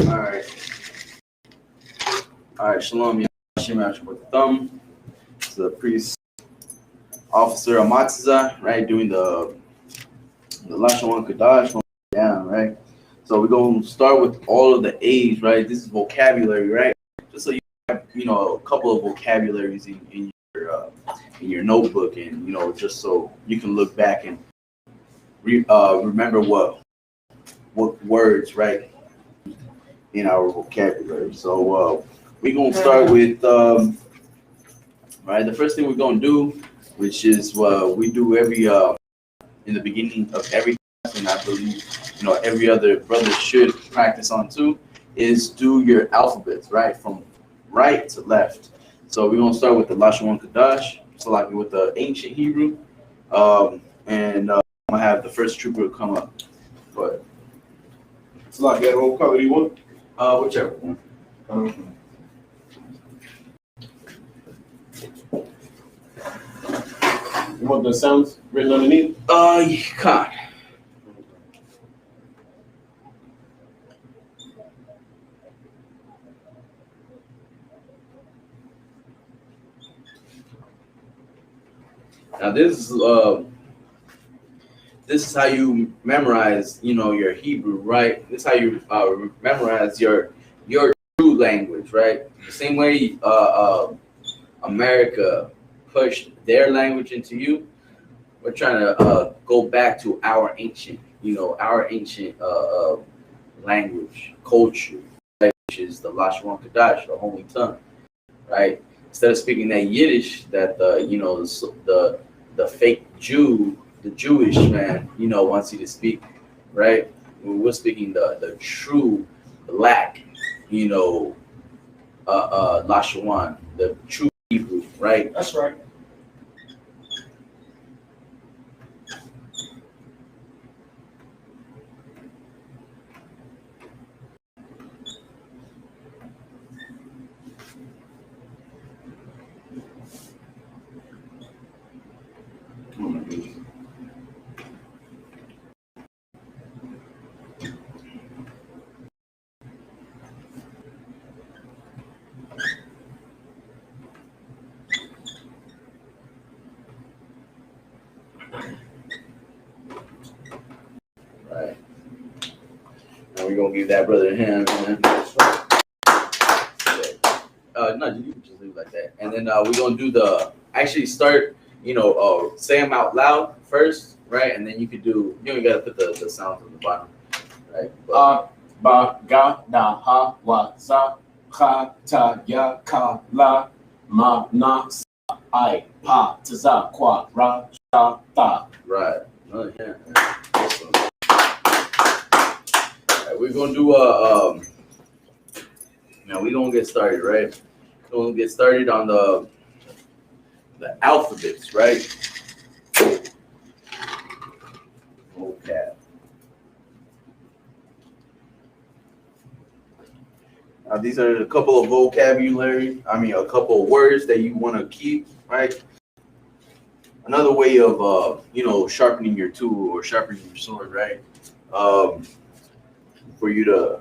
All right. All right, Shalom, Yashim with the thumb. It's the priest officer Amatza, right, doing the Lashawan Qadash down, right? So we're going to start with all of the A's, right? This is vocabulary, right? Just so you have, a couple of vocabularies in your notebook, and, just so you can look back and remember what words, right, in our vocabulary. So we're going to start with, right, the first thing we're going to do, which is we do every, in the beginning of every class, and I believe, every other brother should practice on too, is do your alphabets, right, from right to left. So we're going to start with the Lashawan Qadash, so like with the ancient Hebrew, and I'm going to have the first trooper come up. Go ahead. It's like that whole color you want? Whichever one. You want the sounds written underneath? You can't. Now this is how you memorize, your Hebrew, right? This is how you memorize your true language, right? The same way America pushed their language into you, we're trying to go back to our ancient language, culture, right? Which is the Lashawan Qadash, the holy tongue, right? Instead of speaking that Yiddish that the fake Jew, the Jewish man, wants you to speak, right? We're speaking the true black, Lashawan, the true Hebrew, right? That's right. Right. Now we're gonna give that brother a hand, man. No, you can just leave it like that. And then we're gonna do start, say them out loud first, right? And then you don't gotta put the sound from the bottom, right? Ba ga da ha wa za ha ta ya ka la ma na sa I pa ta za kwa ra sha ta. Right. Oh, yeah. Awesome. All right, we're gonna do now we're gonna get started, right? We're gonna get started on the alphabets, right? Okay. Now these are a couple of a couple of words that you want to keep, right? Another way of sharpening your tool or sharpening your sword, right? For you to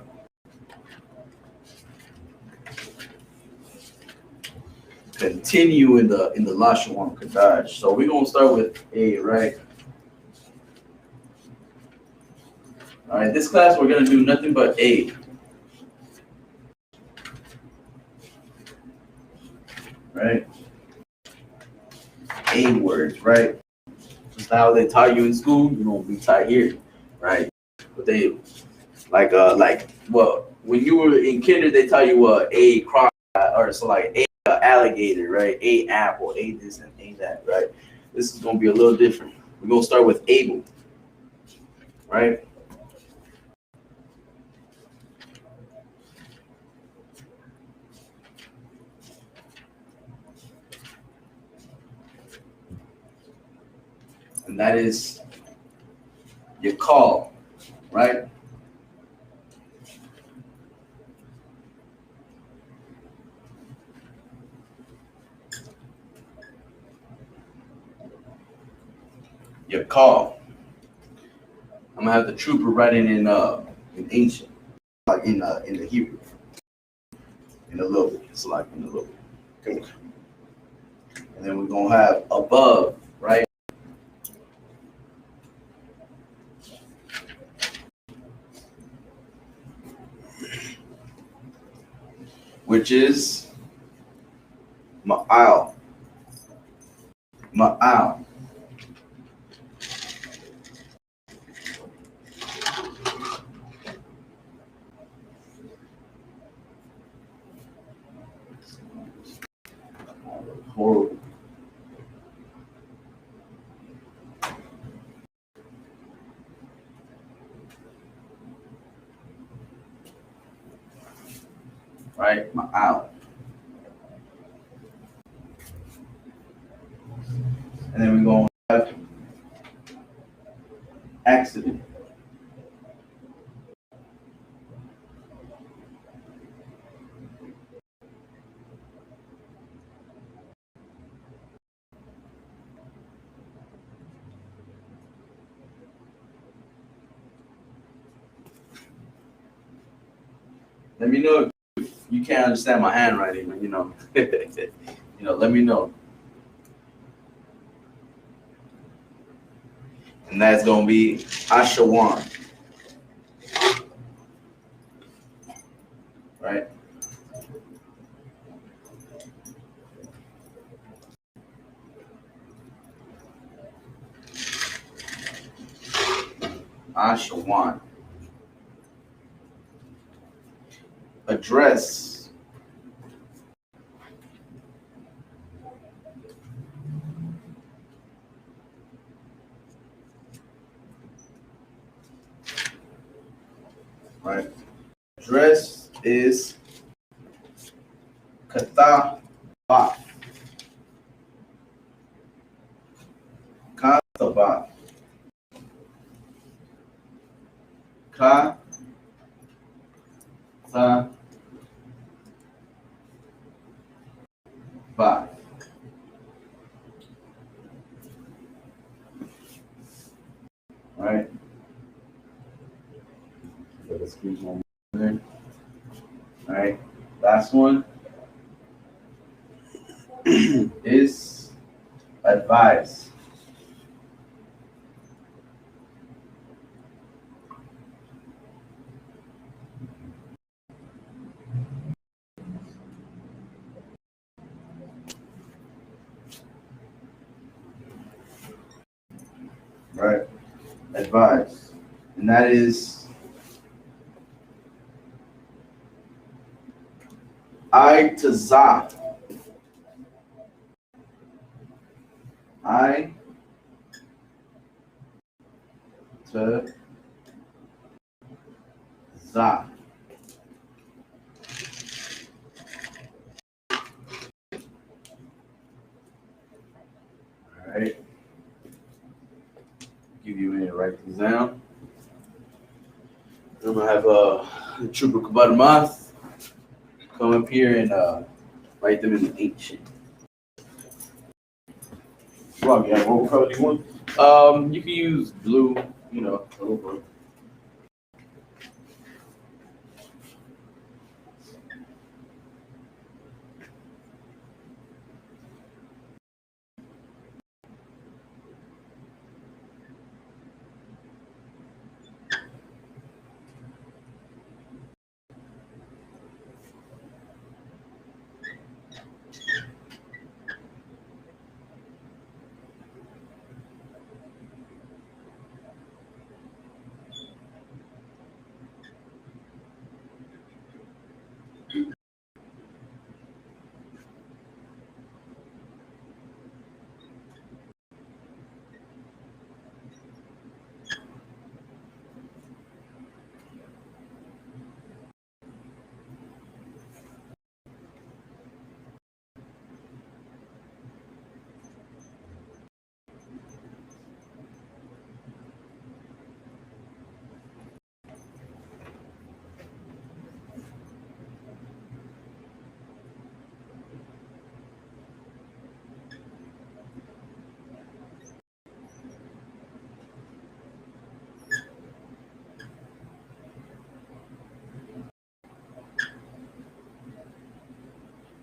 continue in the Lashawan Qadash. So we're gonna start with A, right? All right, this class we're gonna do nothing but A. right? A words, right? Just how they taught you in school, you don't be taught here, right? But they like well, when you were in kinder, they taught you a croc or so like a alligator, right? A apple, a this and a that, right? This is gonna be a little different. We're gonna start with able, right? And that is your call, right? Your call. I'm gonna have the trooper writing in ancient, like in the Hebrew, in a little bit. It's like in a little bit. Okay. And then we're gonna have above, right? Which is ma'al. Ma'al. Horrible. Right? Ma'al. And then we're gonna have accident. Let me know if you can't understand my handwriting, you know. Let me know. And that's gonna be Ashawan, right? Ashawan. Address. Right? Address is Katha Ba. Katha Katha Ba. Right? So let's keep one more. All right. Last one is advise. Right? Advise. And that is I to za. I to za. All right. Give you a minute to write these down. I'm gonna have Trooper Kabadamath come up here and write them in the ancient. Rob, yeah, what color do you want? You can use blue, you know. Okay.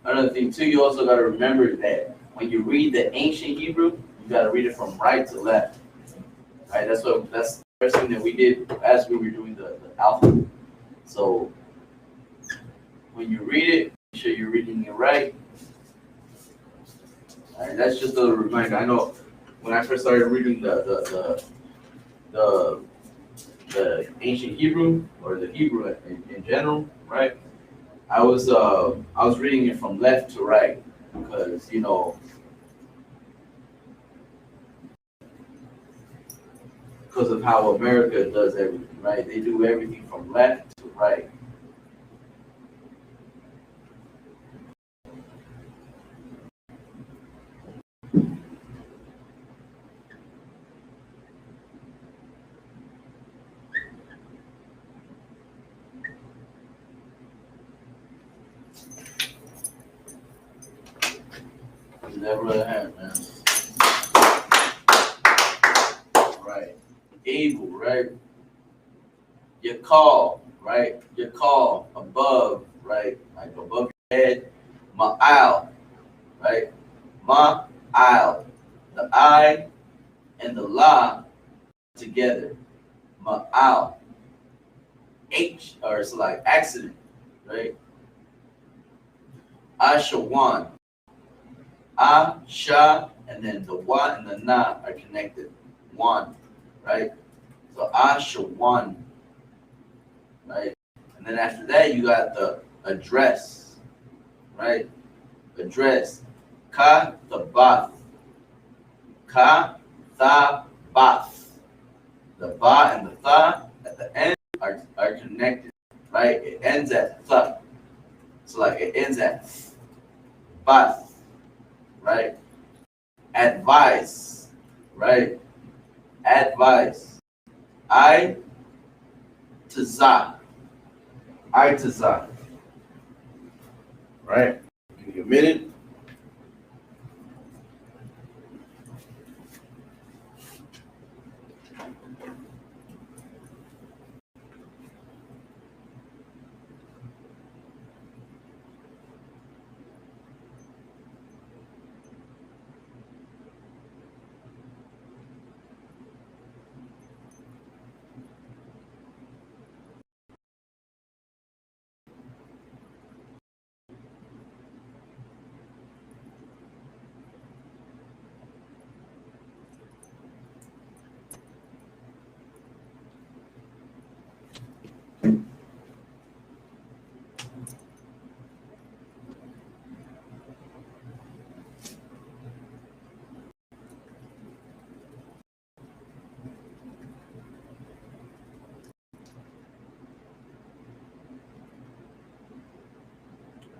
Another thing too, you also got to remember that when you read the ancient Hebrew, you got to read it from right to left. Right? That's the first thing that we did as we were doing the alphabet. So when you read it, make sure you're reading it right. All right, that's just a reminder. I know when I first started reading the ancient Hebrew or the Hebrew in general, right? I was reading it from left to right because because of how America does everything, right? They do everything from left to right. Never had, man. Right. Able, right? Your call, right? Your call above, right? Like above your head. Ma'al, right? Ma'al. The I and the la together. Ma'al. H, or it's like accident, right? Ashawan. Asha, and then the wa and the na are connected. One, right? So Ashawan, right? And then after that, you got the address, right? Address. Ka tabath. Ka thabath. The ba and the tha at the end are connected, right? It ends at tha. So like it ends at bath, right? Advice, right? Advice. I to za. I to za. Right? Give you a minute.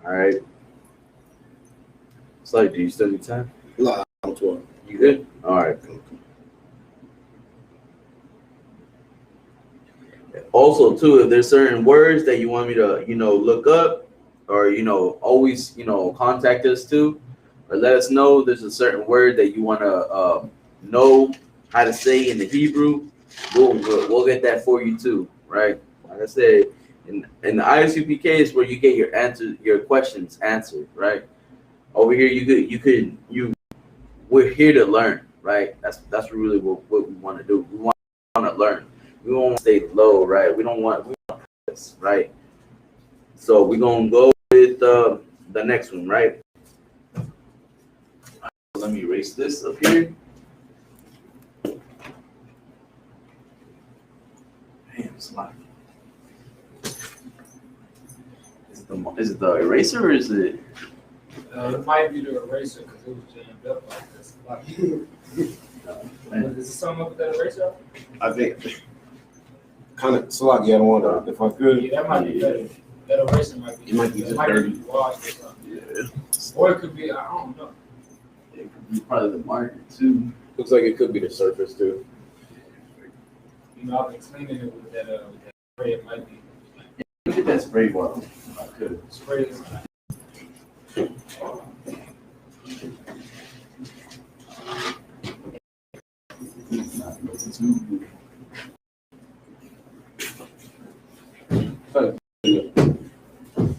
All right. So, do you still need time? No, I'm 12. You good? All right. Also, too, if there's certain words that you want me to, look up, or always, contact us to, or let us know there's a certain word that you want to know how to say in the Hebrew, we'll get that for you too, right? Like I said, in the ISUPK is where you get your questions answered, right? Over here, we're here to learn, right? That's really what we want to do. We want to learn. We don't want to stay low, right? We want this, right? So we're gonna go with the next one, right? Let me erase this up here. Damn, it's a lot. Is it the eraser or is it? It might be the eraser because it was jammed up like this. Is it something up with that eraser? I think kind of Salaki, I don't want to, if I could. Yeah, that might be better. That eraser might be. It might be just dirty. Washed or something. Yeah. Or it could be, I don't know. It could be probably the marker too. Looks like it could be the surface too. You know, I've been cleaning it with that spray. It might be. Look at that spray bottle. I could. Spray is not looking too good.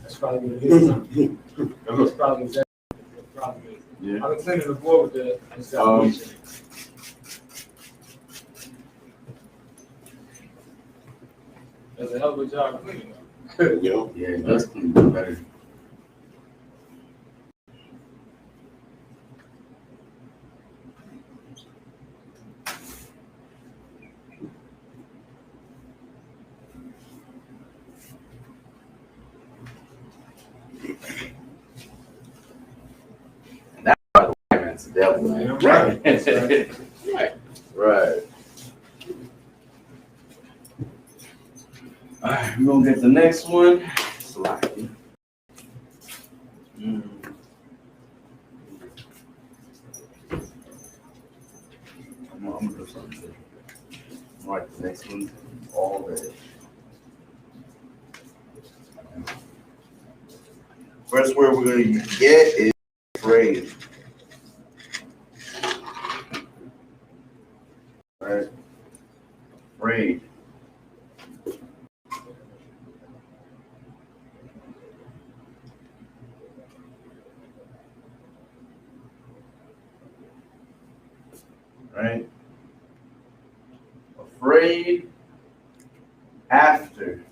That's probably what it is. That's probably exactly what the problem is. Yeah. I've been cleaning the board with the installation. That's a hell of a job cleaning. Yo. Yeah, it does clean better. And that's why the white man's the devil, man. Yeah, right. That's Right. Right. All right, we're gonna get the next one. Slide. I'm gonna do something. All right, the next one, all red. First word we're gonna get is afraid. All right, afraid. Right? Afraid after,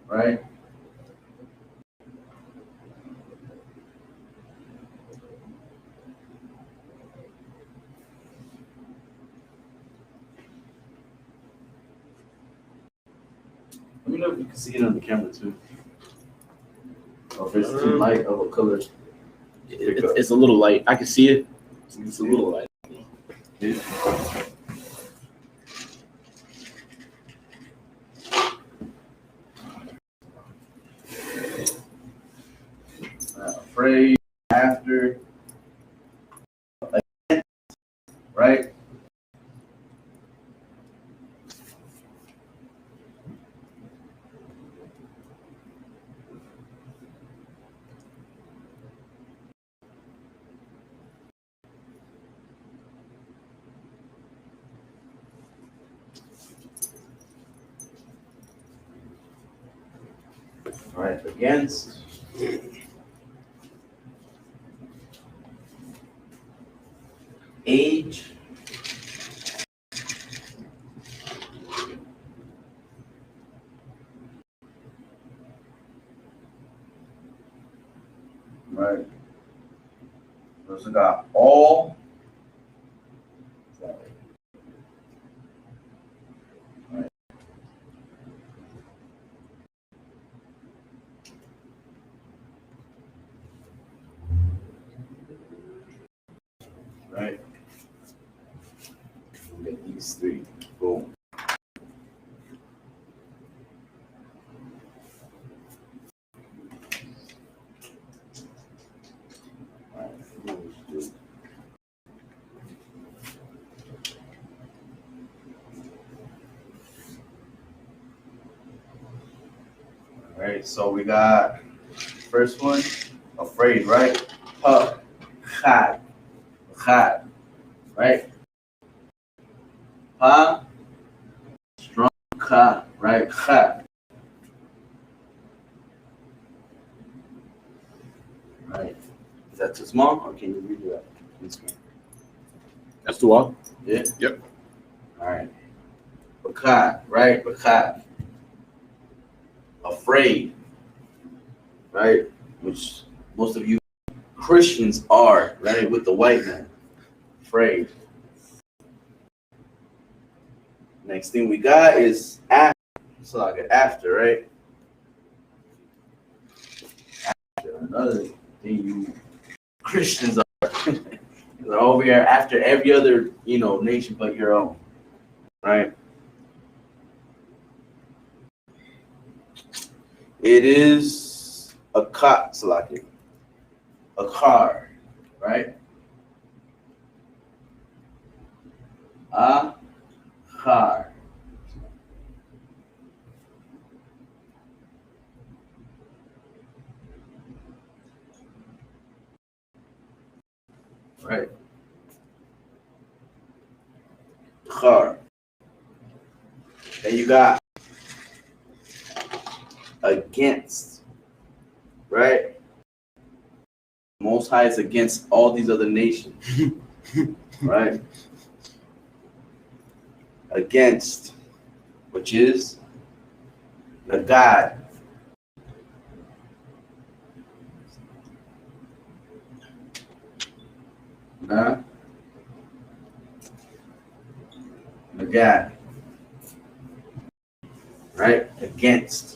right? Let me know if you can see it on the camera too. Or if it's too light of a color. It's a little light. I can see it. It's a little light. Yeah. Afraid after, right? Right, against. Age. Right. We also got all. Right. Right. We get these three. Boom. All right, so we got first one, afraid, right? Ha, khad, right? Ha, strong kha, right? Khad. Right. Is that too small, or can you redo that? That's too long. Yeah. Yep. All right. Bakad, right? Bakad. Afraid, right? Which most of you Christians are, right? With the white man. Afraid. Next thing we got is after. So I get after, right? After. Another thing you Christians are. They're over here after every other, nation but your own, right? It is a car, Salaki. A car, right? A car. Right. Car. Then you got against, right? Most High is against all these other nations, right? Against, which is the God. Nah, the God, right? Against.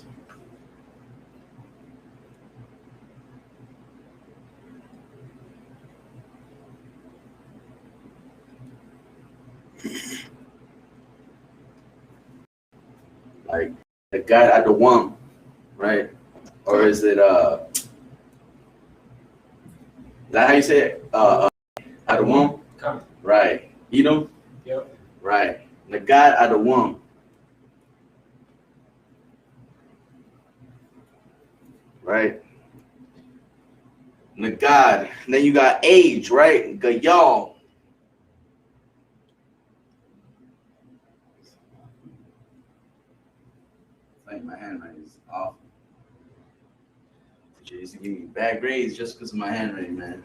Like the God at the one, right? Or is it is that how you say it? At the one? Come. Right. Edom? Yep. Right. The God at the one. Right. The God. And then you got age, right? Gayal. I think my handwriting is off. Teacher used to give me bad grades just because of my handwriting, man.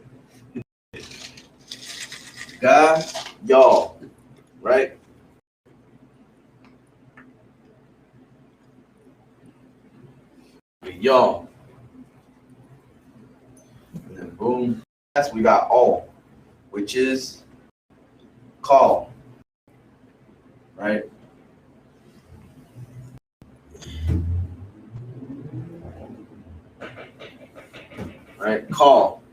God, y'all, right? Y'all. And then boom. That's we got all, which is call. Right? Right? Call.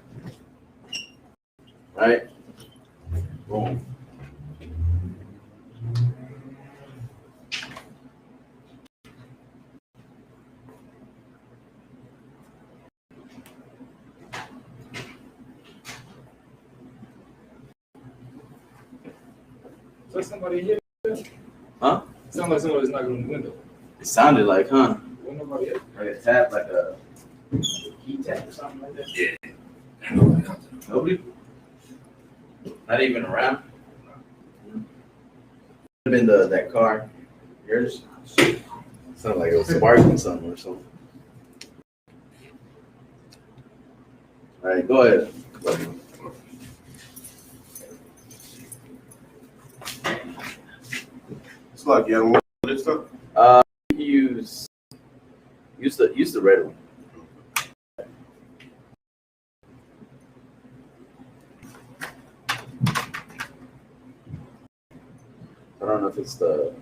Right? Boom. So somebody here? Huh? Sound like somebody's knocking on the window. It sounded like, huh? Wasn't nobody here. Like a tap, like a Key tap or something like that. yeah. Nobody? Not even around? Could have been that car. Yours? Sounded like it was sparking something or something. All right, go ahead. It's like you want this stuff. Use the red one. I don't know if it's the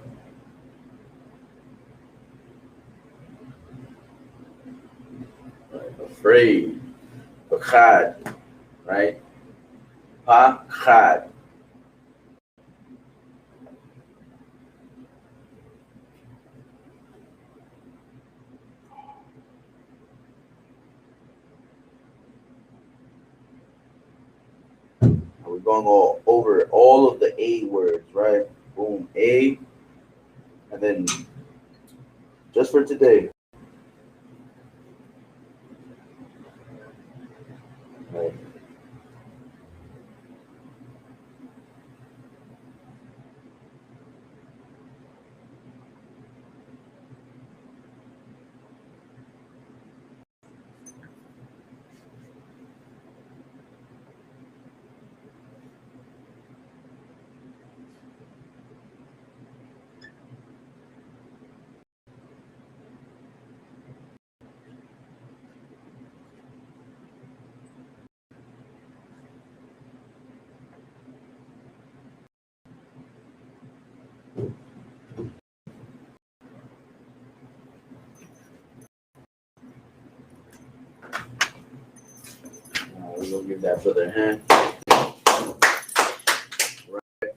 afraid, pachad, right? Pachad. We're going to go over all of the A words, right? Boom, A, and then just for today. Right. We're gonna give that for their hand. Right.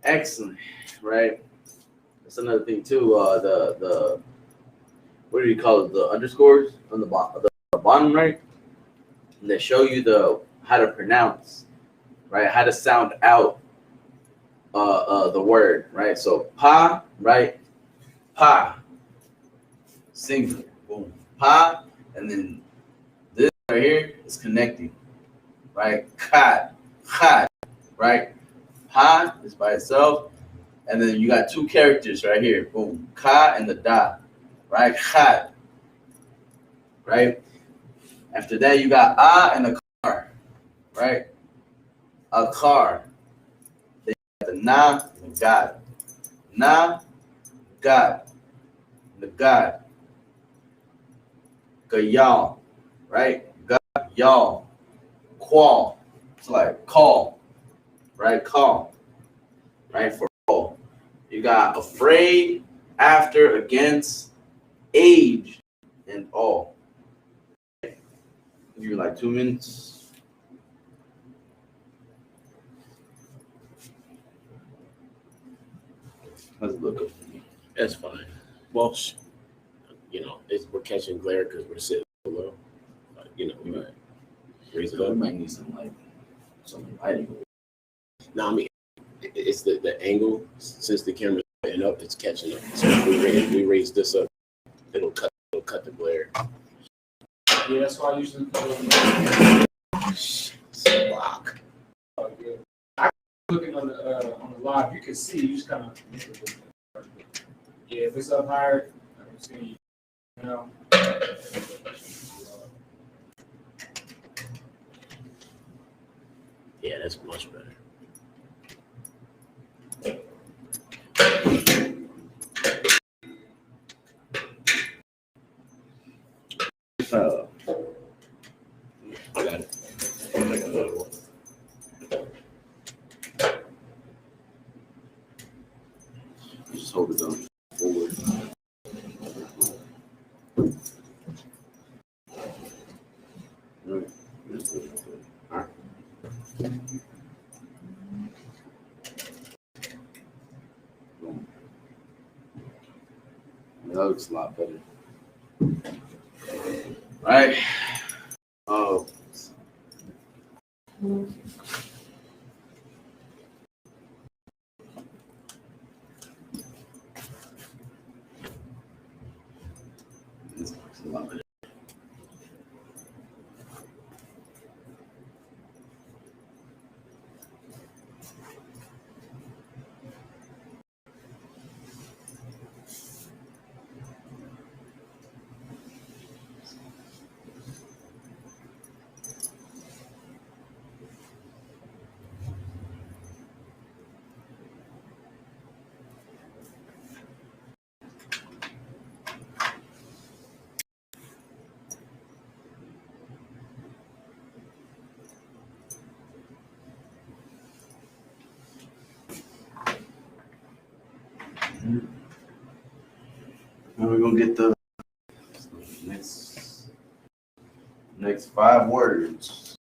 Excellent. Right. That's another thing too. The what do you call it? The underscores on the bottom right. And they show you how to pronounce, right? How to sound out the word, right? So pa, right? Pa, singular, boom. Pa, and then this right here is connecting, right? Khad, khad, right? Pa is by itself, and then you got two characters right here, boom. Ka and the da, right? Khad, right? After that, you got a and a car, right? A car. Then you got the na and the god. Na, god. The god. Y'all, right? God, y'all. Qual. It's like call, right? Call, right? For all. You got afraid, after, against, age, and all. Give you like 2 minutes. Let's look up. That's fine. Well, we're catching glare because we're sitting below. We might raise it We up. might need some lighting. No, I mean, it's the angle. Since the camera's setting up, it's catching up. So if we raise this up, it'll cut the glare. Yeah, that's why I usually put Block. I looking on the live, you can see. You just kind of yeah. If it's up higher, I can see. You know. Yeah, that's much better. I got it. Just hold it down forward. Right. All right. Boom. That looks a lot better. Right. Oh. This looks a lot better. Now we're gonna get the next 5 words.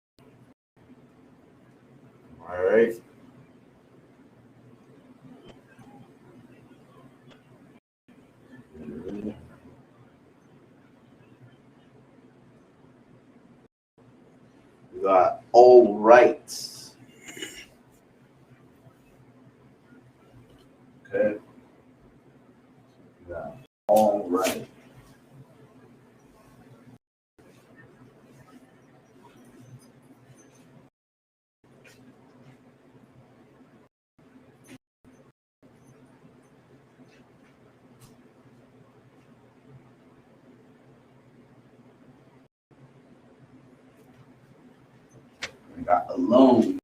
All right. We got all right. Okay. We got all right. We got alone.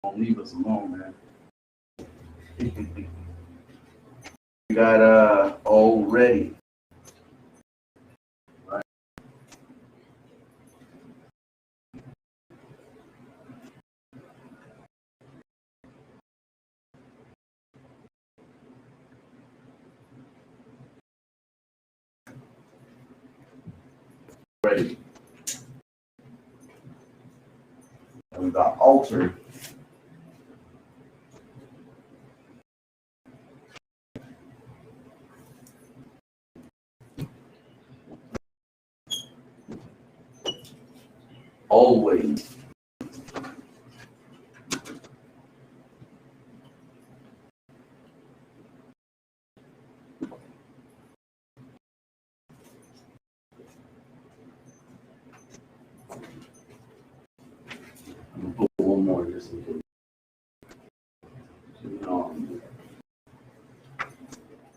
Don't leave us alone, man. We got already. Right. Ready. And we got altered. Always. I'm gonna put one more here. just in case. You know.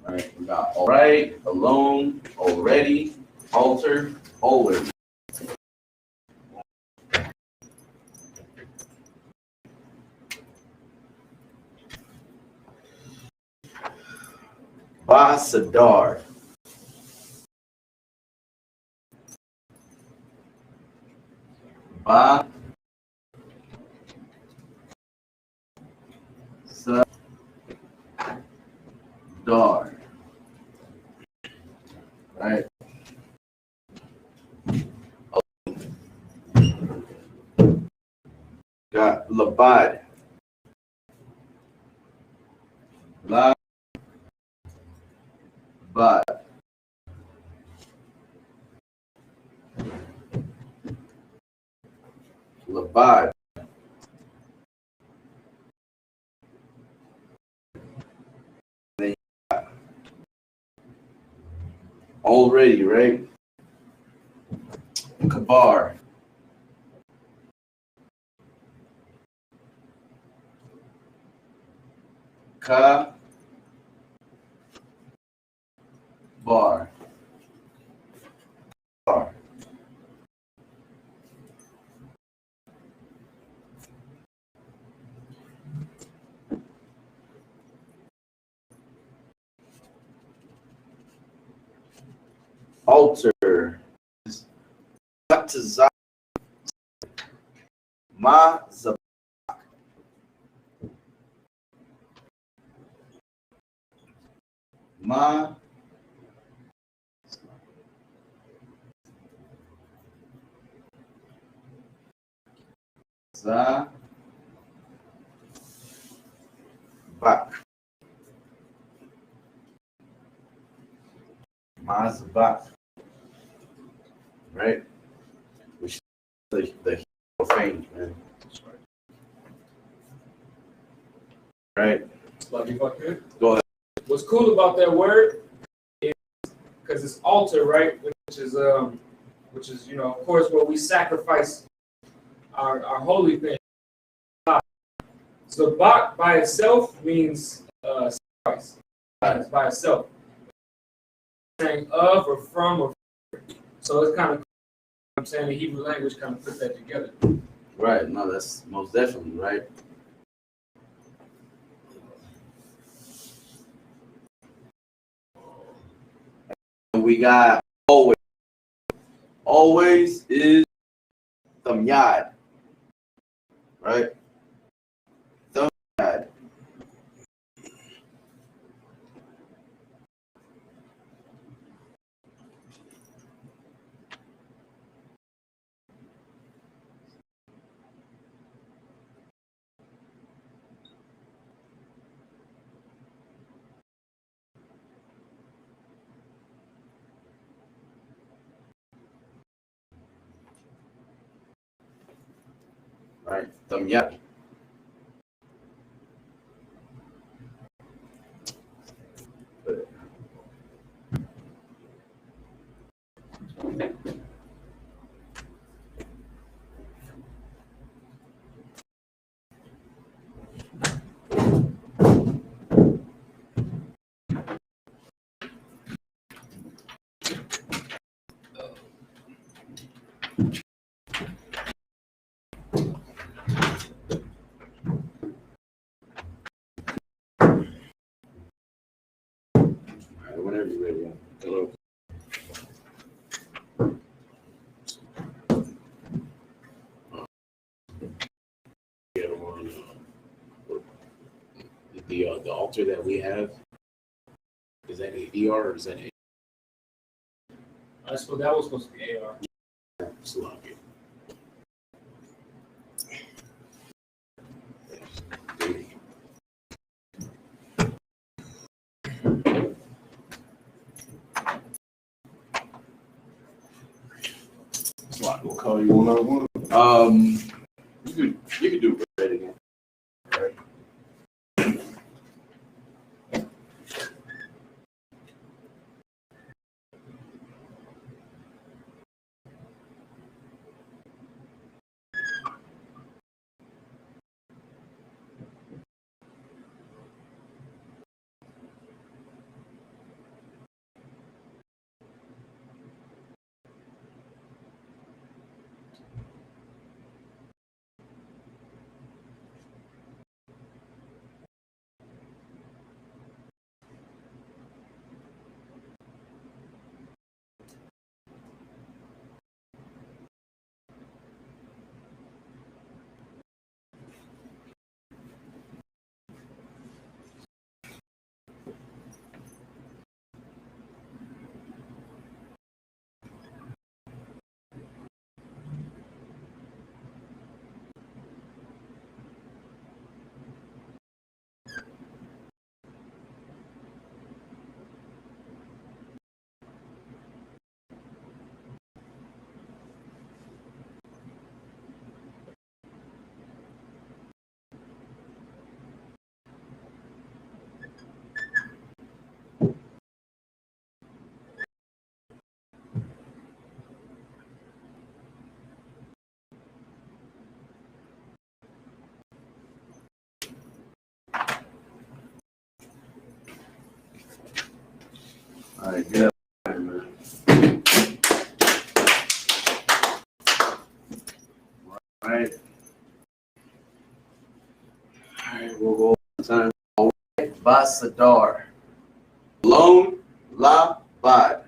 All right, we got all right, alone, already, alter, always. Basadar. Ba. Sa. Dar. Right. Got labad. La. Bad. Labad. Already, right? Kabar. Ka. Bar. Bar. Alter. Batazak. Ma. Zabak. Ma. Za. Bak. Mazbak. Right? Which is the hero of fame, man. Right? Like if I could. Go ahead. What's cool about that word is because it's altar, right? Which is you know, of course, where we sacrifice our holy thing. So bak by itself means sacrifice. It's by itself. Saying of or from or so it's kind of I'm saying the Hebrew language kind of put that together. Right. No, that's most definitely right. And we got always. Always is tamyad. Right? Tamyad. Right? Tamyad. Whenever you're ready. Hello. Get on the altar that we have. Is that an ER or is that a That was supposed to be AR. Slovakia? What color you want one? You could do red again. Right. All right, good. Man. All right. All right, we'll go time. All right, Basadar. Lone, la, bad.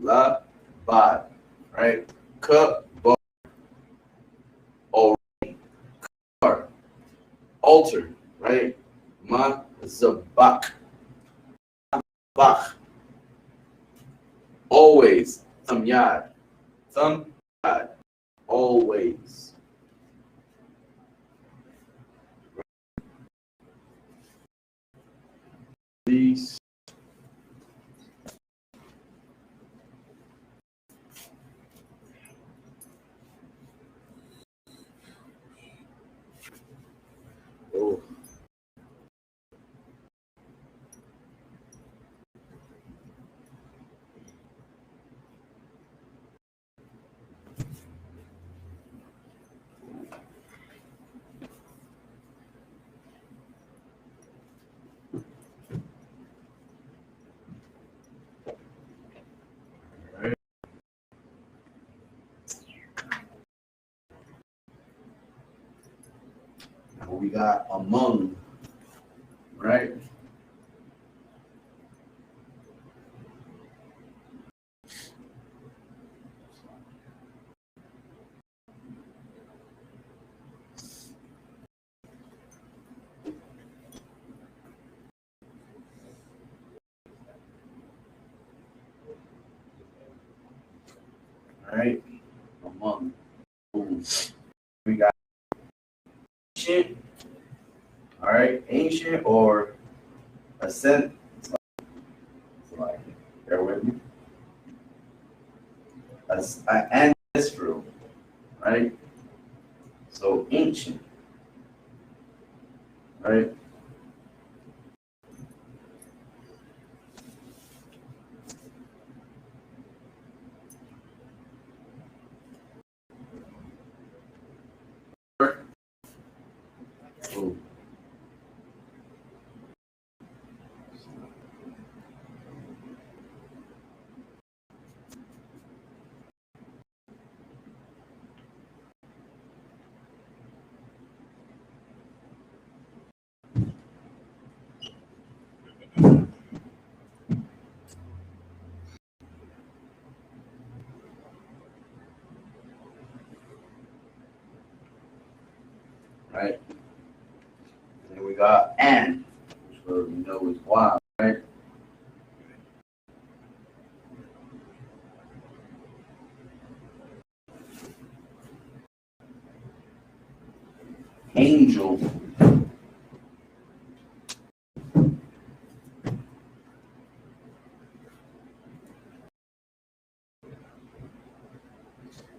La, bad. Right? Cup, bar. Or, altar. Right? Ma, zabak. Bach. Always. Tamyad. Tamyad. Always. These. Oh. Right. Now we got among, right? Right? Among. Boom. We got ancient, all right? Ancient or ascent. Like, bear with me. As ancestral, right? So ancient, right? Boom. Right? And we got and, which we know is wild, right? Angel.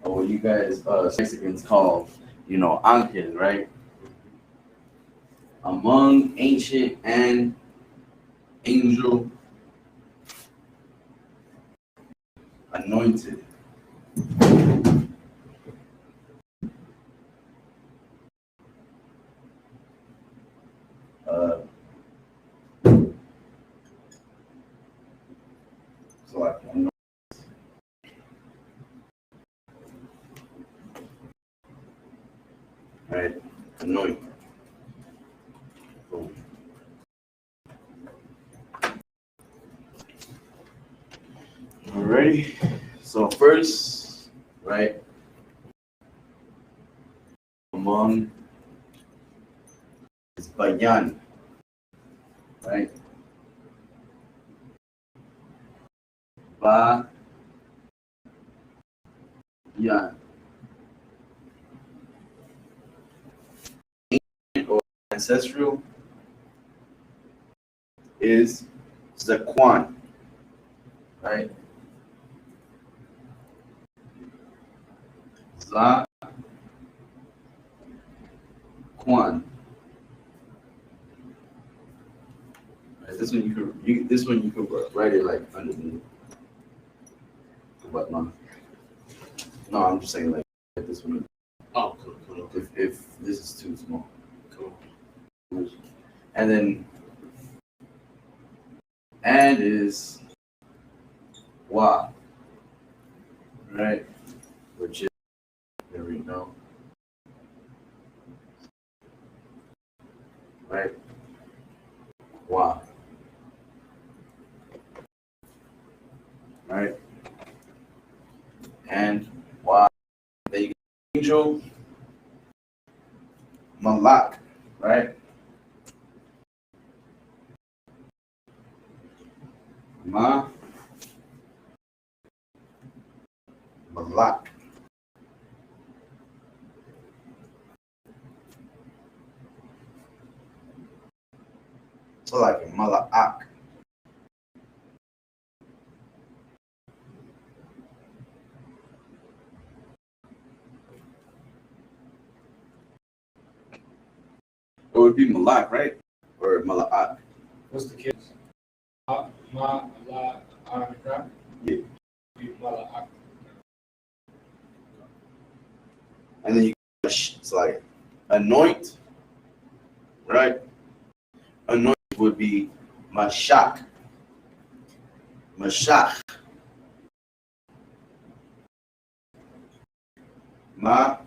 Or what you guys Mexicans call, angel, right? Among ancient and angel anointed. Uh, so like right? Anointed. Boom. Alrighty. So first, right? Among is Bayan, right? Ba Yan. Or ancestral is Zaquan, right? Zaquan. Right, this one you could write it like underneath. But no, I'm just saying like this one. Oh, cool. If this is too small. Cool. And then and is Wa, right? Which is, there we go, right? Wa, right? And Wa, then you get angel, Malak, right? Ma, Malak. So like Malak. It would be Malak, right? Or Malak. What's the kids? Ma, la, right? Yeah. Malak. And then you it's like anoint, right? Anoint would be Mashak. Mashach. Ma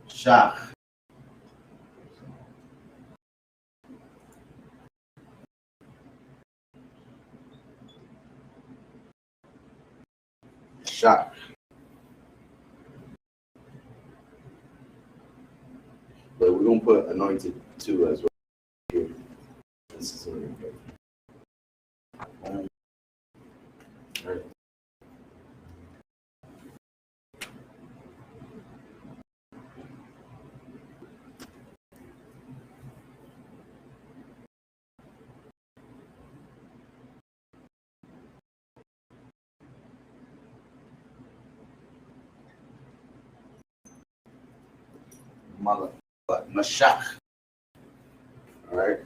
Shach. Shach. But we're gonna put anointed too as well here. This is really good. Right. Mashach. All right.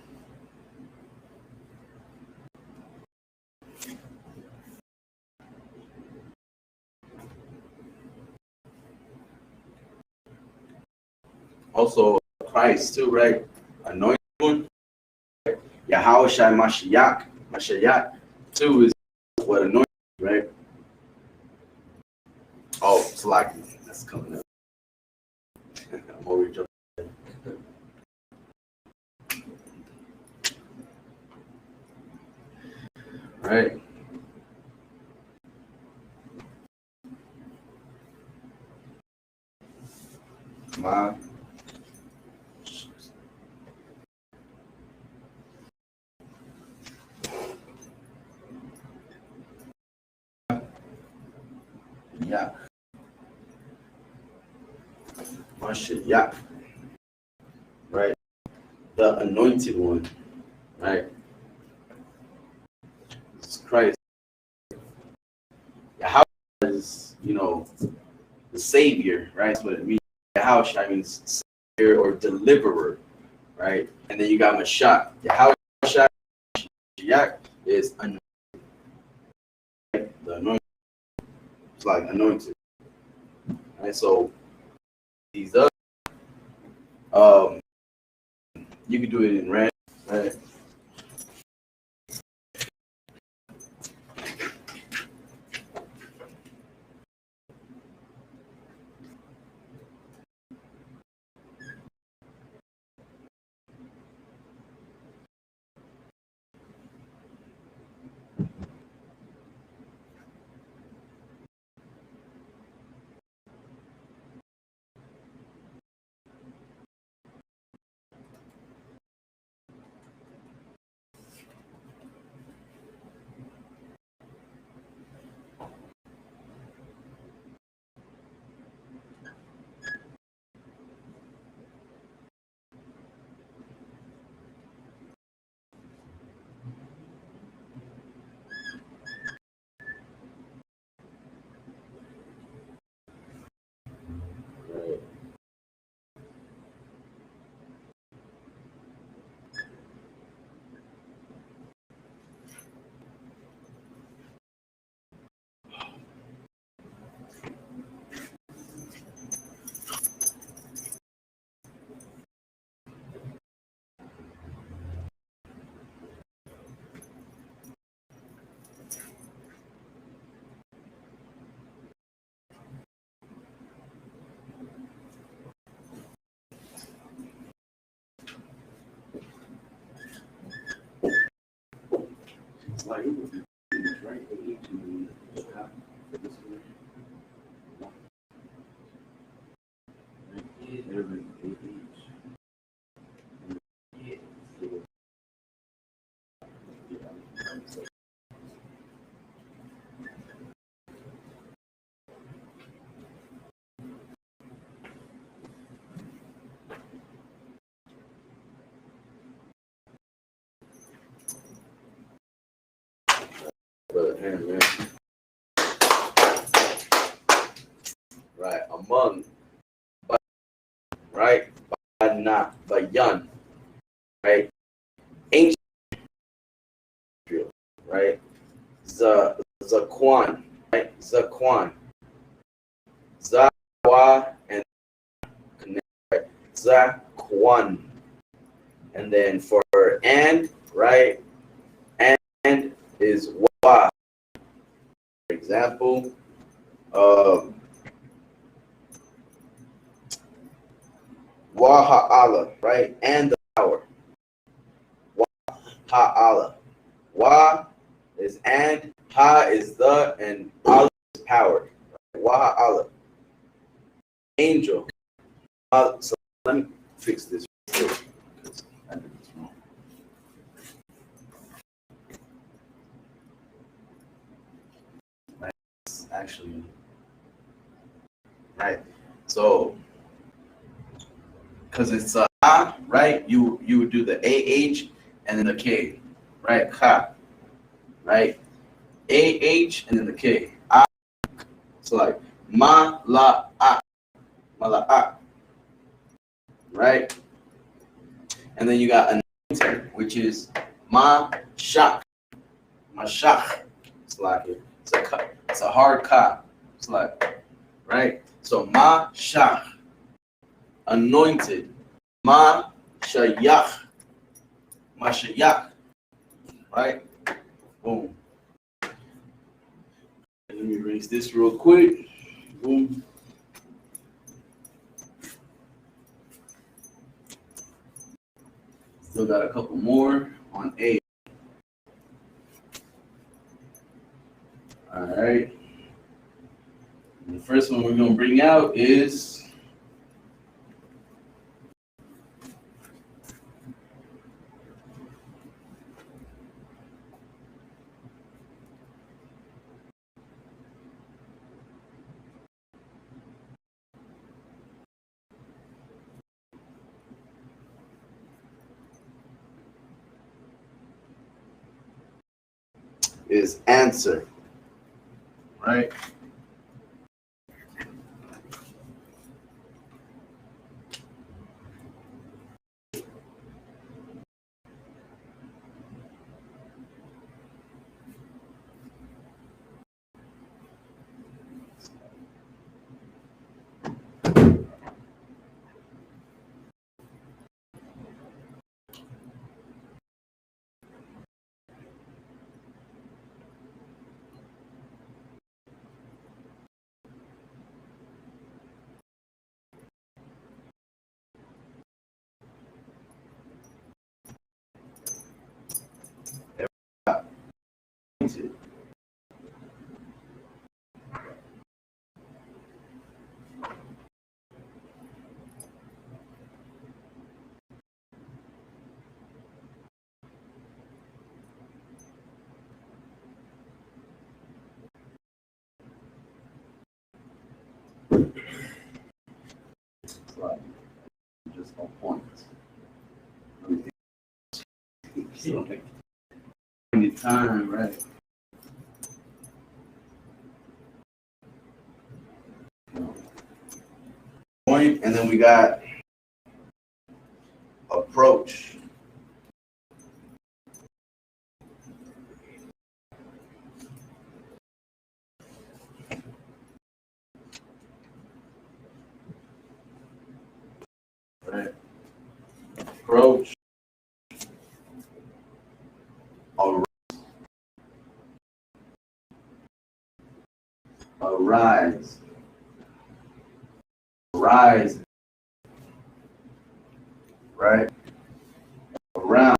Also Christ too, right? Anointed one. Yahweh Shai Mashiach. Mashiach too is what anointed, right? Oh, it's like that's coming up. I'm over jumping. Right. Ma. Yeah. Mashiach. Right. The anointed one. Right. It's Christ. Yahweh is, the Savior, right? That's what it means. Yahweh means Savior or Deliverer, right? And then you got Mashiach. Yahweh Mashiach is anointed. The anointed. It's like anointed. Right? So these other, you can do it in red, right? Like, it was right? Age and this one. Every age. Brother Aaron, man. Right, among, but, right, but not, but yun, right, ancient, right, Zaquan, right, Zaquan, Zawa, and right? Zaquan, and then for and, right, and is wa. For example, wa ha'ala, right, and the power, wa ha'ala. Wa is and, ha is the, and Allah is power. Wa Allah. Angel. So let me fix this real quick, because I did this wrong. That's actually right. So because it's ha, right? You would do the AH and then the K, right? Ha. Right? AH and then the K. Ah. So like ma la ah. Ma la ah. Right? And then you got anointed, which is ma shak. Ma shak. It's like it's a hard ka. It's like, right? So ma shak. Anointed. Ma shayak. Ma shayak. Right? Boom. Let me erase this real quick. Boom. Still got a couple more on A. All right. And the first one we're going to bring out is answer. Right? Like, just on point. So, anytime, right? Point, and then we got approach. Right? Approach. Arise. Rise. Right? Around.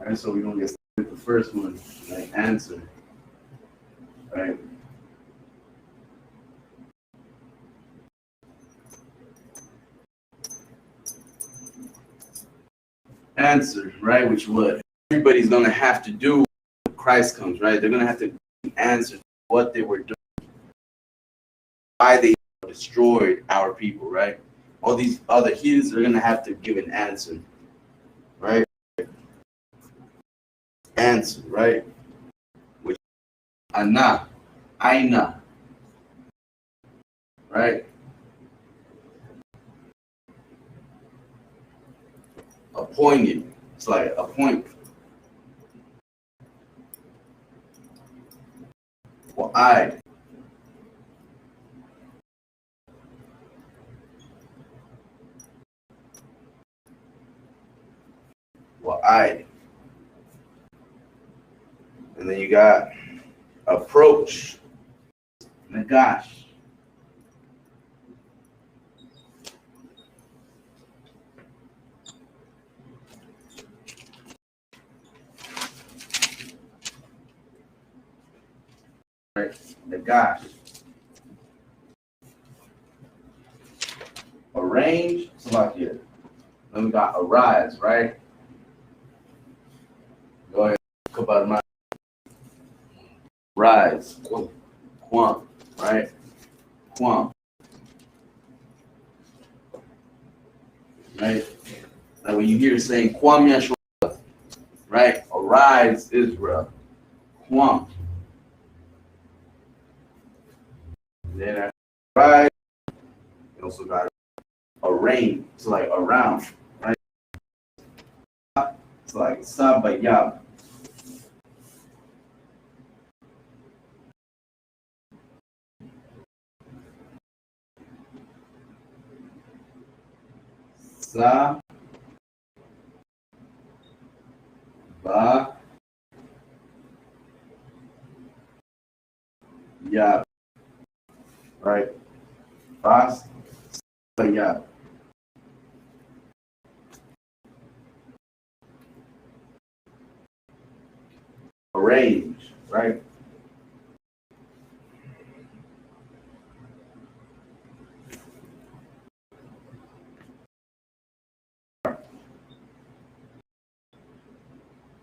Right, so we're gonna get started with the first one, right? Answer. Right. Answer, right? Which what everybody's gonna have to do when Christ comes, right? They're gonna have to answer what they were doing, why they destroyed our people, right? All these other heathens are gonna have to give an answer, right? Answer, right? Which Ana, Aina, right? Appointed. It's like appoint. Well, I. Well, I. And then you got approach. Nagash. Right? Nagash. Arrange. So like here. Then we got arise, right? Go ahead. Kabarma. Rise. Quam. Right? Quam. Right? Now when you hear saying Quam Yeshua, right? Arise, Israel. Quam. Then after rise, you also got arrange. It's like around, right? It's like Sabayab. Sa ba ya, right? Fast ya. Arrange, right?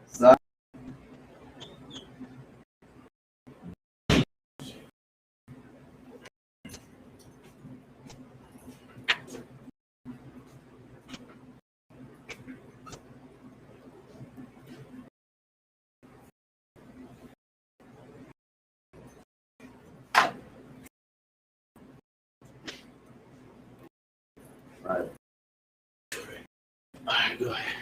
Sa right. All right, go ahead.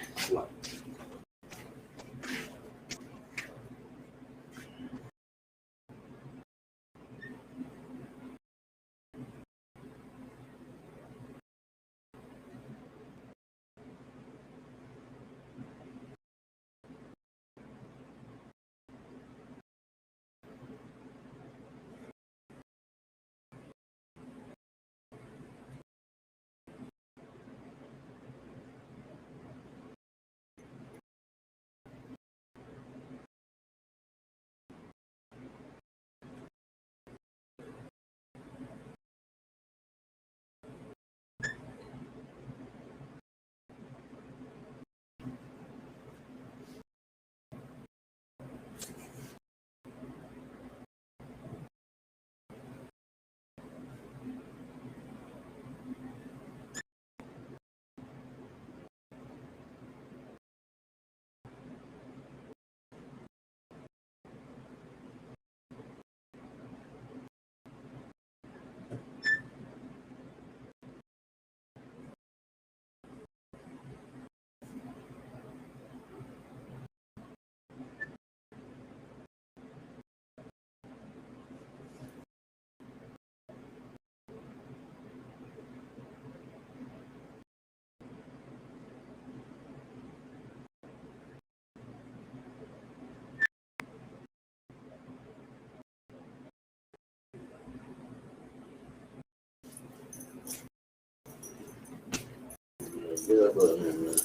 Get up, man.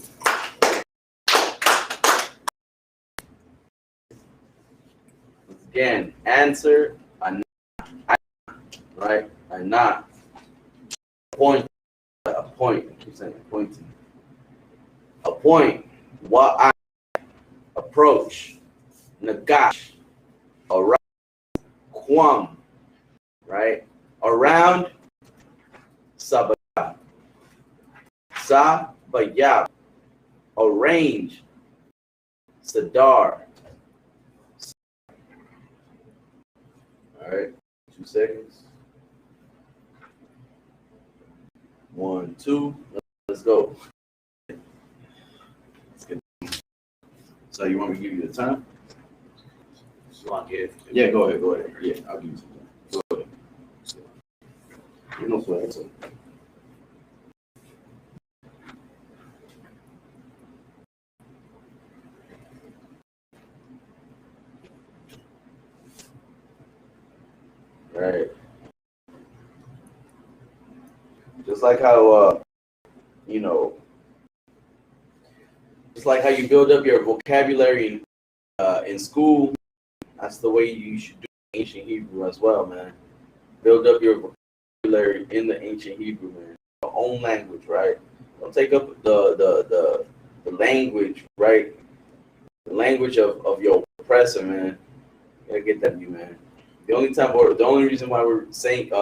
Again, answer ana, right? Ana. Point. A point. I keep saying pointing. A point. What approach. Nagash. Around. Quam. Right? Around. Sabaya. Sabaya. Arrange. Sadar. All right, 2 seconds. 1, 2. Let's go. Let's get. So you want me to give you the time? Yeah, go ahead. Go ahead. Yeah, I'll give you some time. Go ahead. You know what? So. Right. Just like how you know, just like how you build up your vocabulary in school. That's the way you should do ancient Hebrew as well, man. Build up your vocabulary in the ancient Hebrew, man. Your own language, right? Don't take up the language, right? The language of your oppressor, man. You gotta get that to you, man. The only reason why we're saying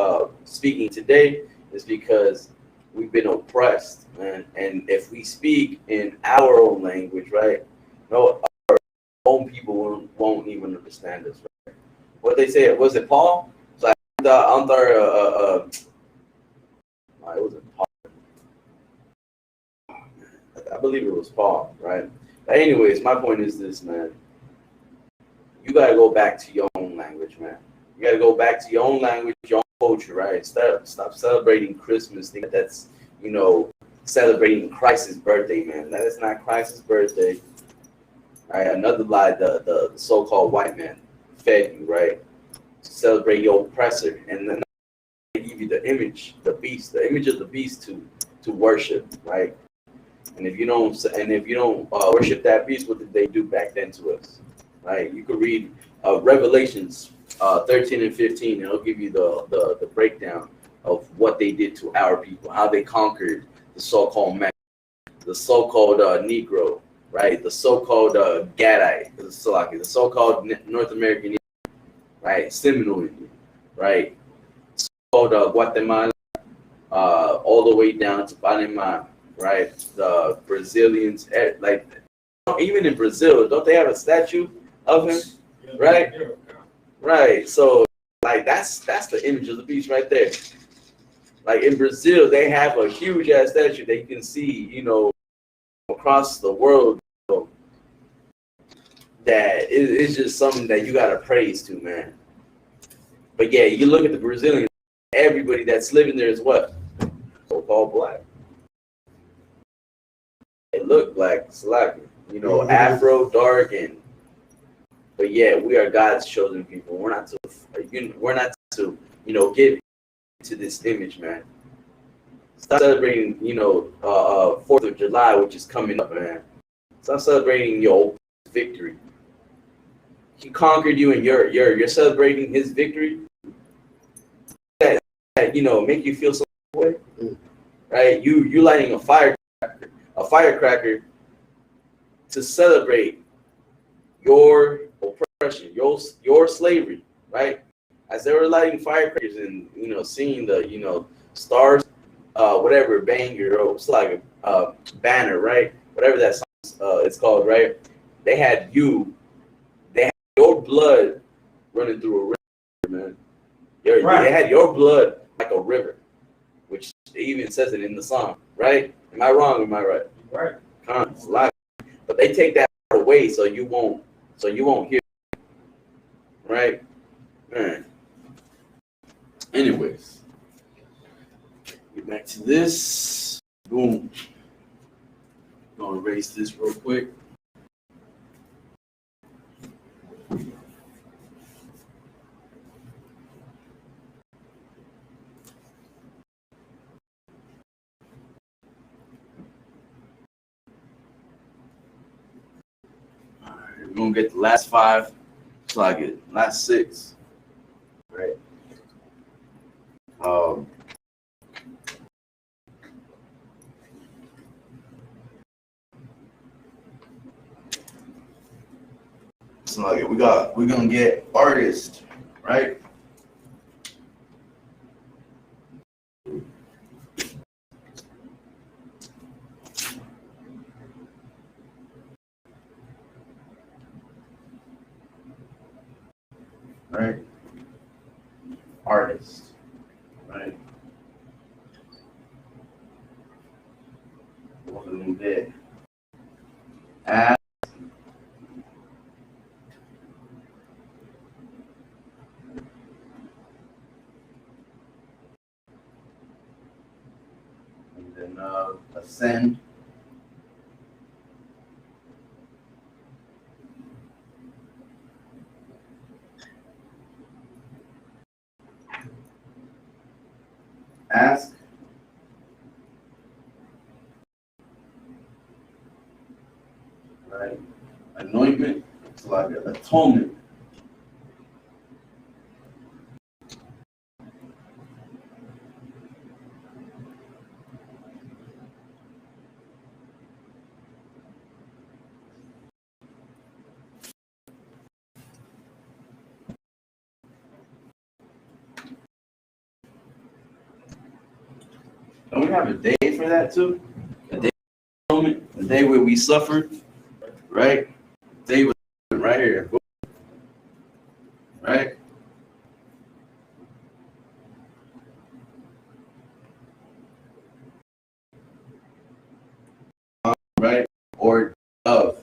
speaking today is because we've been oppressed, man. And if we speak in our own language, right? No, our own people won't even understand us, right? What they say, was it Paul? It's like it wasn't Paul. I believe it was Paul, right? But anyways, my point is this, man. You gotta go back to your own language, man. You gotta go back to your own language, your own culture, right? Stop celebrating Christmas. Think that's, celebrating Christ's birthday, man. That is not Christ's birthday. Right? Another lie the so-called white man fed you, right? To celebrate your oppressor, and then they give you the image, the image of the beast to worship, right? And if you don't worship that beast, what did they do back then to us? Right? You could read Revelations 13 and 15, and it'll give you the breakdown of what they did to our people, how they conquered the so-called man, the so-called Negro, right? The so-called Gadite, the so-called North American, right? Seminole Indian, right? So-called Guatemala, all the way down to Panama, right? The Brazilians, like even in Brazil, don't they have a statue of him, right? Right. So like that's the image of the beast right there. Like in Brazil, they have a huge ass statue that you can see, across the world. That is just something that you gotta praise to, man. But yeah, you look at the Brazilians, everybody that's living there is what? So-called black. They look black, slack, Afro, dark, but yeah, we are God's chosen people. We're not to give to this image, man. Stop celebrating, 4th of July, which is coming up, man. Stop celebrating your victory. He conquered you, and you're celebrating his victory. That make you feel some way, right? You lighting a firecracker to celebrate your oppression, your slavery, right? As they were lighting firecrackers and seeing the stars, whatever banger or it's like a banner, right? Whatever that song it's called, right? They had your blood running through a river, man. Right. They had your blood like a river, which even says it in the song, right? Am I wrong? Or am I right? Right. But they take that away so you won't hear, right? Man. Anyways, get back to this. Boom. I'm gonna erase this real quick. We're gonna get the last 5. It's like it. Last 6. Right. It's like it. We're gonna get artists, right? Right? Artist. Right? What do we get? Ask. And then ascend. Ask. Right? Anointment. It's like an atonement. Don't we have a day for that too? A day of atonement, a day where we suffered, right? Day was right here, right? Right? Or of.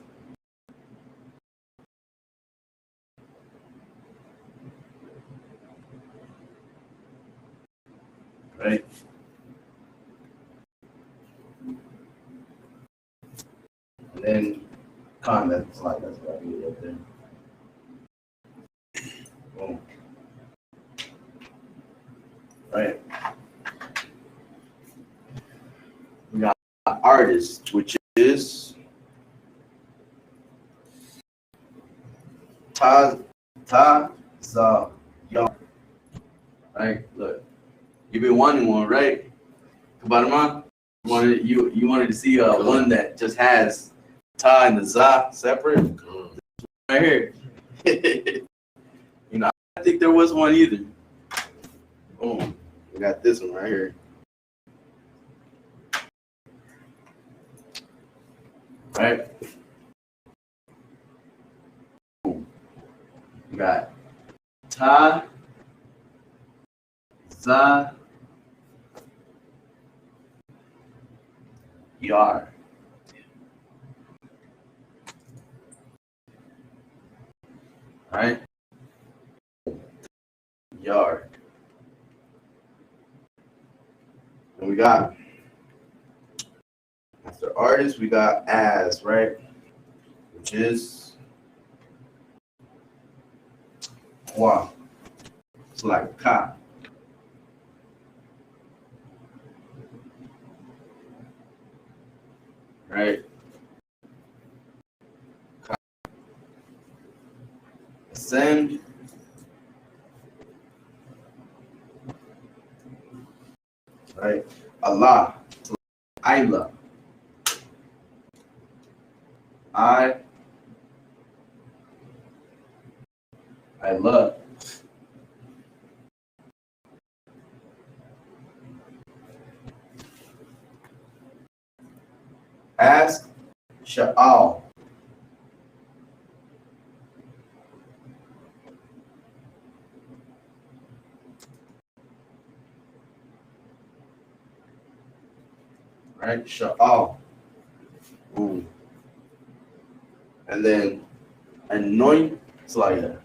Right? And then conduct, like that's what I need up there. Boom. Right? We got artist, which is za y'all. Right? Look, you've been wanting one, right? Kabarma? You wanted to see one that just has ta and the za separate? Right here. You know, I think there was one either. Boom. We got this one right here. Right? Boom. We got ta, za, yar. Right? Yard. And we got, after artist, we got as, right? Which is wa. It's like ka. Right? Ka. Ascend. Right? Allah. Ayla. I love. Ask Sha'al. Right? Sha'al. Boom. And then anoint, it's like a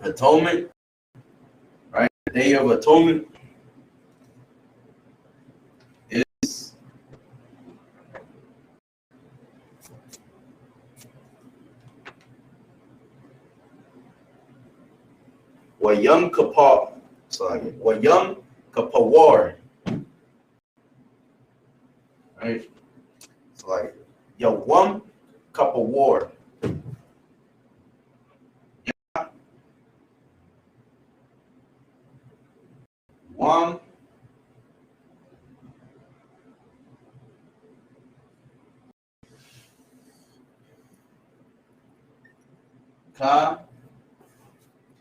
atonement, right? The Day of Atonement is Wayam Kapar. It's like Wayam Kapawar. Right? It's like Yawam Kapawar. Ka,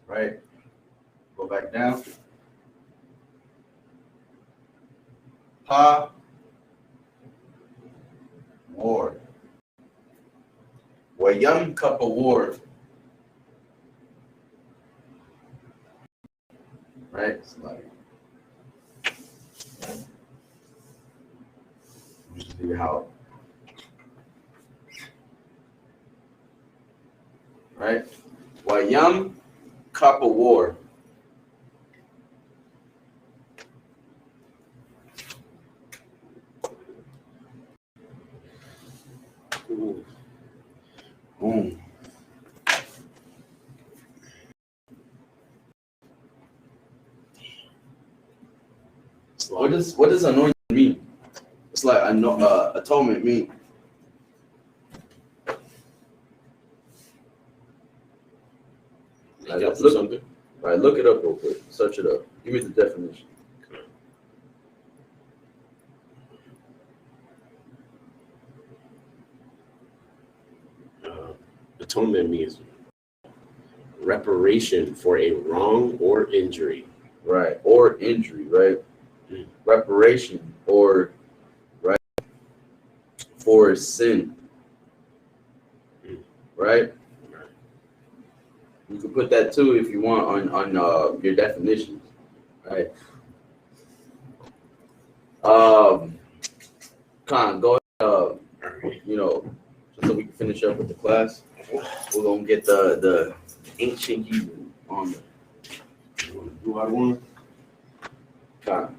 right? Go back down. Pa, war. Wayam cup of war. Right? It's like, just figure how. Right? Wayam cup of war. Boom. What does anointing mean? It's like atonement mean. Like that for something. All right, look it up real quick. Search it up. Give me the definition. Atonement means reparation for a wrong or injury. Right, or injury, right? Reparation or right for sin. Right? You can put that too if you want on your definitions. Right. Con, go so we can finish up with the class. We're gonna get the ancient Hebrew on the Do I want? con.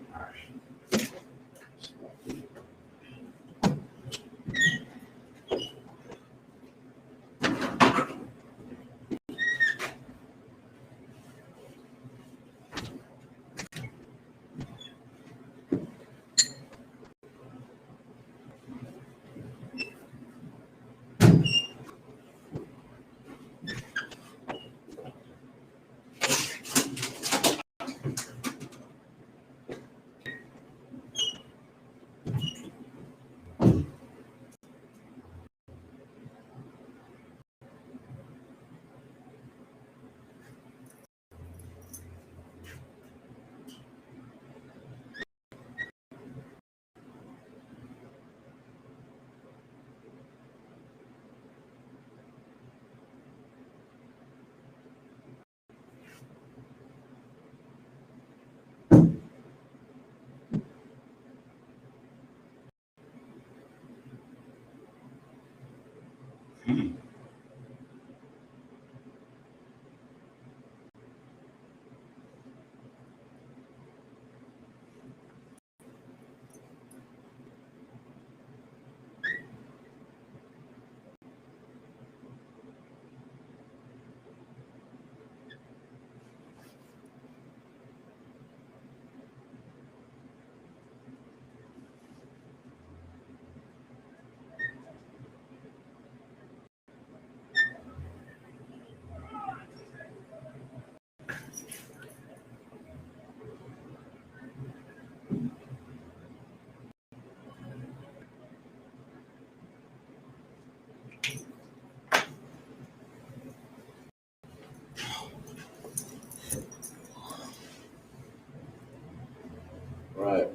Right.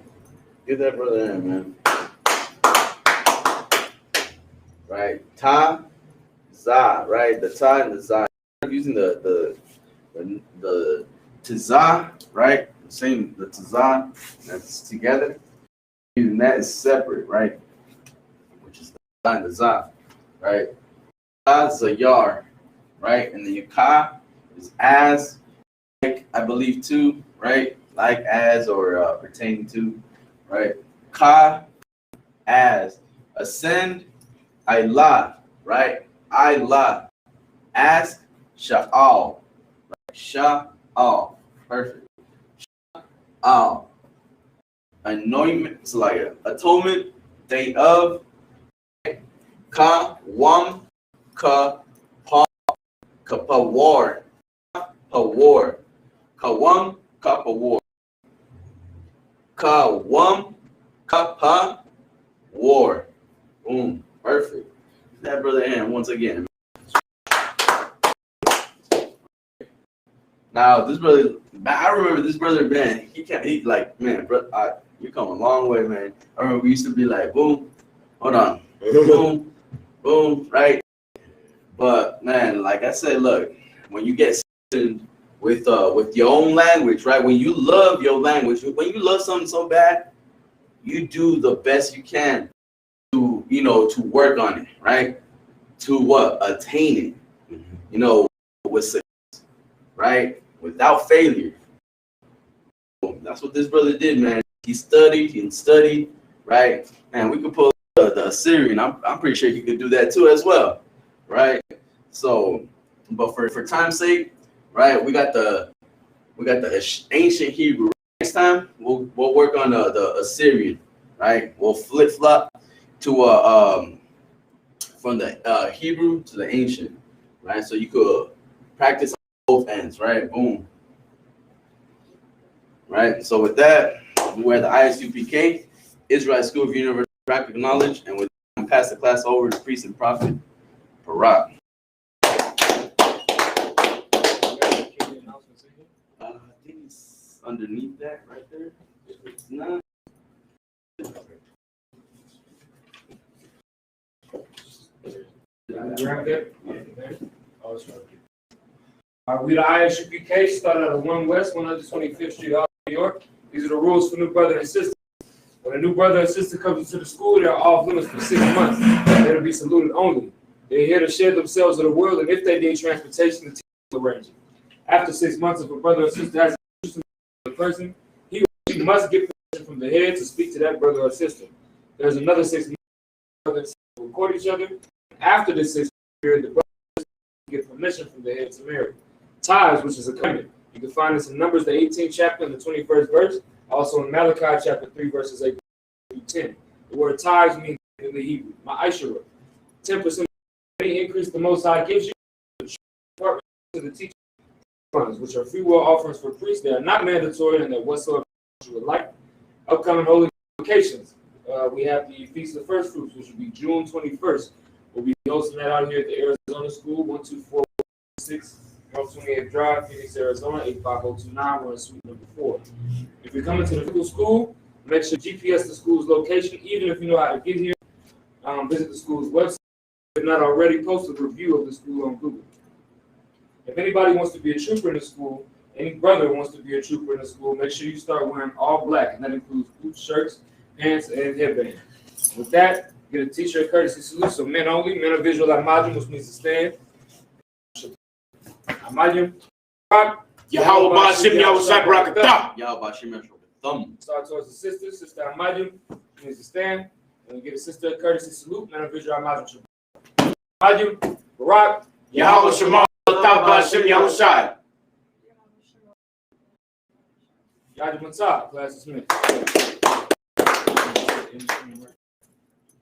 Get that brother in, man. Right. Ta, za, right? The ta and the za. I'm using the tza, right? Same the tza that's together. Using that is separate, right? Which is the ta and the za, right? Ta is a yar, right? And the yuka is as, like I believe too, right? Like as or pertaining to, right? Ka, as. Ascend, I la, right? I la. Ask, sha'al. Right? Sha'al. Perfect. Sha'al. Anointment, it's like an atonement, day of. Ka, wam, ka, pa, ka, pa, war. Pa, war. Ka, wam, ka, pa, war. Ka, wam, ka, pa, war. Boom. Perfect. That brother Aaron once again. Now this brother, I remember this brother, man. He like, man, bro, you come a long way, man. I remember we used to be like, boom, hold on, boom, boom, right? But man, like I said, look, when you get seasoned with your own language, right? When you love your language, when you love something so bad, you do the best you can to, to work on it, right? To what? Attain it, with success, right? Without failure. That's what this brother did, man. He studied and studied, right? And we could pull the Assyrian. I'm pretty sure he could do that too as well, right? So, but for time's sake, right? We got the ancient Hebrew. Next time we'll work on the Assyrian, right? We'll flip flop to from the Hebrew to the ancient, right? So you could practice on both ends, right? Boom. Right. So with that, we wear the ISUPK, Israel School of Universal Practical Knowledge, and with that, I'm pass the class over to priest and prophet, Barak. I think it's underneath that right there. If it's not. Grab that. Oh, it's right here. We the ISUPK started at 1 West, 125th Street, New York. These are the rules for new brother and sister. When a new brother and sister comes into the school, they're off limits for 6 months. They're to be saluted only. They're here to share themselves with the world, and if they need transportation, the teacher will arrange it. After 6 months, if a brother or sister has an interest in the person, he or she must get permission from the head to speak to that brother or sister. There's another 6 months brother and sister will court each other. After this 6 month period, the brother and sister get permission from the head to marry. Tithes, which is a covenant. You can find this in Numbers, the 18th chapter, and the 21st verse. Also in Malachi, chapter 3, verses 8 through 10. The word tithes means in the Hebrew, ma'ashara. 10% any increase the Most High gives you, to the teacher funds, which are free will offerings for priests. They are not mandatory, and that whatsoever you would like. Upcoming holy occasions. We have the Feast of First Fruits, which will be June 21st. We'll be hosting that out here at the Arizona School, 12416 North 28th Drive, Phoenix, Arizona, 85029. We're in suite number 4. If you're coming to the physical school, make sure GPS the school's location, even if you know how to get here. Visit the school's website. If not already, post a review of the school on Google. If anybody wants to be a trooper in the school, any brother wants to be a trooper in the school, make sure you start wearing all black, and that includes boots, shirts, pants, and headband. With that, get a t-shirt courtesy salute. So men only, men of visual imagine, which means to stand. Imagine. Yahweh Bashim Yahushua Barakatah. Yahweh Bashim Yahushua. Start towards the sister. Sister Imagine means to stand. And we get a sister a courtesy salute. Men of visual imagine. Imagine. Barak. Yahweh Shema Bashim Yahushua. Yadi Matzah. Class dismissed.